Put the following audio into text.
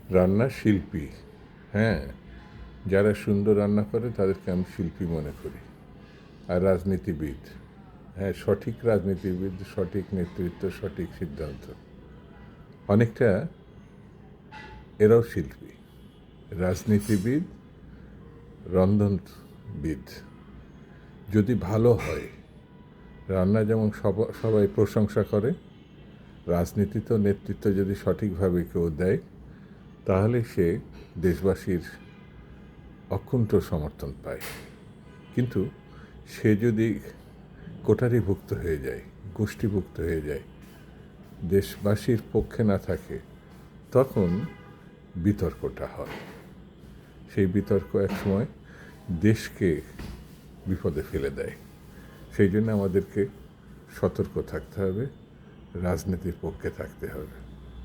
রান্নার শিল্পী। হ্যাঁ, যারা সুন্দর রান্না করে তাদেরকে আমি শিল্পী মনে করি। আর রাজনীতিবিদ, হ্যাঁ, সঠিক রাজনীতিবিদ, সঠিক নেতৃত্ব, সঠিক সিদ্ধান্ত, অনেকটা এরাও শিল্পী। রাজনীতিবিদ, রন্ধনবিদ যদি ভালো হয়, রান্না যেমন সবাই প্রশংসা করে, রাজনীতি তো নেতৃত্ব যদি সঠিকভাবে কেউ দেয়, তাহলে সে দেশবাসীর অকুণ্ঠ সমর্থন পায়। কিন্তু সে যদি কোটারিভুক্ত হয়ে যায়, গোষ্ঠীভুক্ত হয়ে যায়, দেশবাসীর পক্ষে না থাকে, তখন বিতর্কটা হয়। সেই বিতর্ক একসময় দেশকে বিপদে ফেলে দেয়। সেই জন্য আমাদেরকে সতর্ক থাকতে হবে, রাজনীতির পক্ষে থাকতে হবে।